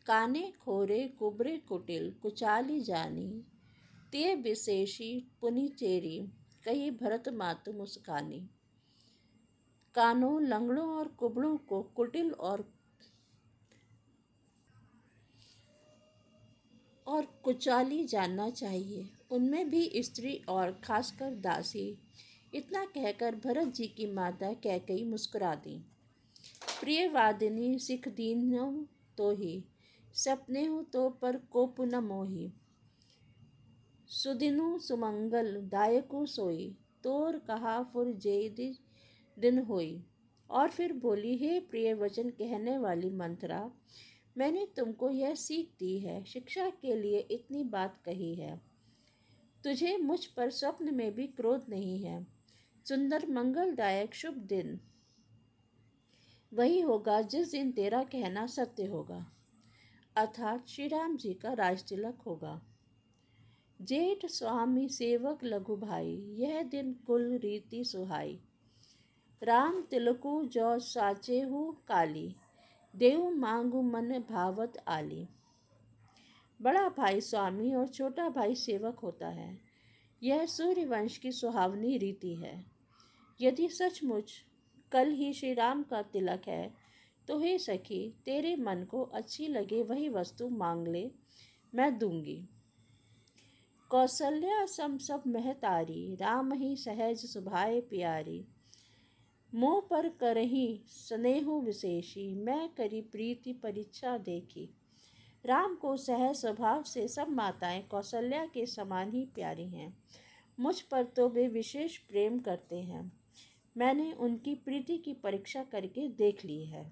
काने खोरे कुबरे कुटिल कुचाली जानी, ते विशेषी पुनि चेरी, कही भरत मातु मुस्कानी। कानों, लंगड़ों और कुबड़ों को कुटिल और कुचाली जानना चाहिए, उनमें भी स्त्री और खासकर दासी। इतना कहकर भरत जी की माता कैकेयी मुस्कुरा दी। प्रिय वादिनी सिख दीनो तो ही, सपने हो तो पर कोप न मोही। सुदिनु सुमंगल दायकु सोई, तोर कहा फुर जेदि दिन होई। और फिर बोली, हे प्रिय वचन कहने वाली मंथरा, मैंने तुमको यह सीख दी है, शिक्षा के लिए इतनी बात कही है। तुझे मुझ पर स्वप्न में भी क्रोध नहीं है। सुंदर मंगलदायक शुभ दिन वही होगा जिस दिन तेरा कहना सत्य होगा, अर्थात श्री राम जी का राजतिलक होगा। जेठ स्वामी सेवक लघु भाई, यह दिन कुल रीति सुहाई। राम तिलकु जो साचे हु काली, देव मांगु मन भावत आली। बड़ा भाई स्वामी और छोटा भाई सेवक होता है। यह सूर्यवंश की सुहावनी रीति है। यदि सचमुच कल ही श्री राम का तिलक है तो हे सखी, तेरे मन को अच्छी लगे वही वस्तु मांग ले, मैं दूंगी। कौशल्या सम सब महतारी, राम ही सहज सुभाए प्यारी। मोह पर करही स्नेहु विशेषी, मैं करी प्रीति परीक्षा देखी। राम को सहज स्वभाव से सब माताएं कौशल्या के समान ही प्यारी हैं। मुझ पर तो वे विशेष प्रेम करते हैं। मैंने उनकी प्रीति की परीक्षा करके देख ली है।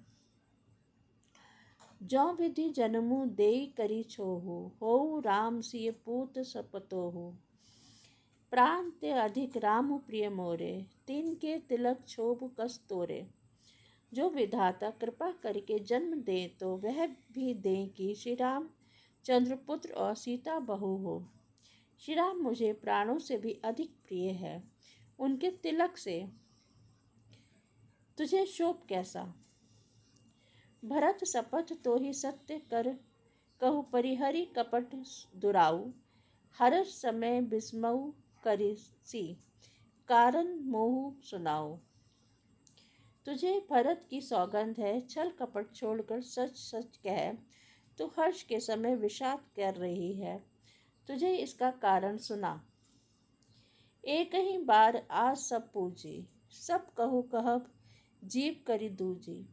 जो विधि जन्मु देई करी छोहु, होऊ राम सिय पूत सपतोहु। प्राण ते अधिक राम प्रिय मोरे, तीन के तिलक छोब कस तोरे। जो विधाता कृपा करके जन्म दे तो वह भी दे कि श्री राम चंद्रपुत्र और सीता बहू हो। श्री राम मुझे प्राणों से भी अधिक प्रिय है। उनके तिलक से तुझे शोभ कैसा। भरत शपथ तो ही सत्य कर, कहु परिहरि कपट दुराऊ। हर समय बिस्मऊ करिसी, कारण मोहु सुनाओ। तुझे भरत की सौगंध है, छल कपट छोड़कर सच सच कह। तू हर्ष के समय विषाद कर रही है, तुझे इसका कारण सुना। एक ही बार आज सब पूजी, सब कहु कहब जीव करी दूजी।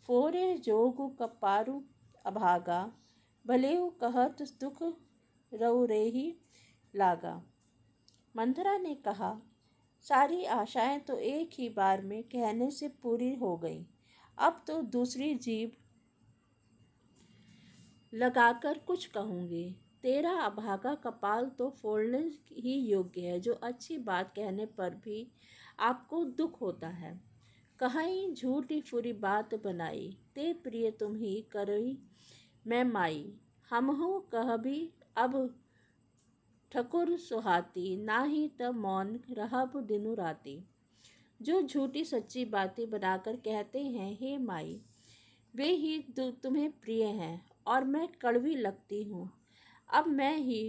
फोरे जोगु कपारु अभागा, भलेहु कहत दुख रऊ रेही लागा। मंथरा ने कहा, सारी आशाएं तो एक ही बार में कहने से पूरी हो गई, अब तो दूसरी जीभ लगाकर कुछ कहूँगी। तेरा अभागा कपाल तो फोड़ने ही योग्य है, जो अच्छी बात कहने पर भी आपको दुख होता है। कहीं झूठी फुरी बात बनाई, ते प्रिय तुम ही करई मैं माई। हमहु कहबी अब ठकुर सुहाती, नाही तब मौन रहब दिनु राती। जो झूठी सच्ची बातें बनाकर कहते हैं, हे माई, वे ही तुम्हें प्रिय हैं और मैं कड़वी लगती हूँ। अब मैं ही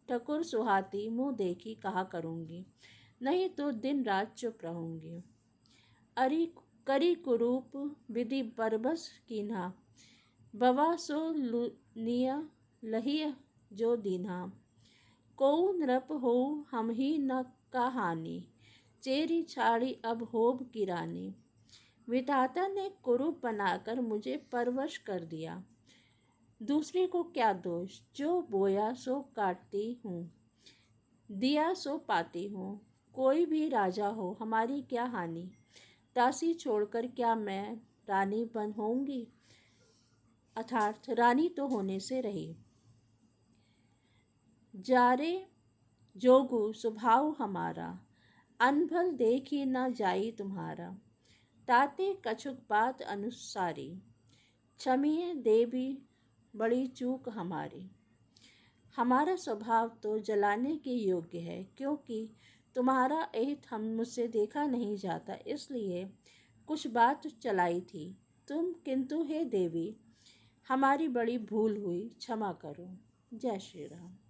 ठकुर सुहाती मुँह देखी कहा करूँगी, नहीं तो दिन रात चुप रहूँगी। अरि करी कुरूप विधि बरबस कीन्हा, बवा सो निय लहिय जो दीन्हा। कोउ नृप हो हम ही न कहानी, चेरी छाड़ी अब होब की रानी। विधाता ने कुरूप बनाकर मुझे परवश कर दिया। दूसरे को क्या दोष, जो बोया सो काटती हूँ, दिया सो पाती हूँ। कोई भी राजा हो, हमारी क्या हानि। दासी छोड़कर क्या मैं रानी बन होंगी, अर्थात रानी तो होने से रही। जारे जोगु स्वभाव हमारा, अनभल देखी न जाई तुम्हारा। ताते कछुक बात अनुसारी, क्षमिए देवी बड़ी चूक हमारी। हमारा स्वभाव तो जलाने के योग्य है, क्योंकि तुम्हारा अहित हम मुझसे देखा नहीं जाता, इसलिए कुछ बात चलाई थी तुम। किंतु हे देवी, हमारी बड़ी भूल हुई, क्षमा करो। जय श्री राम।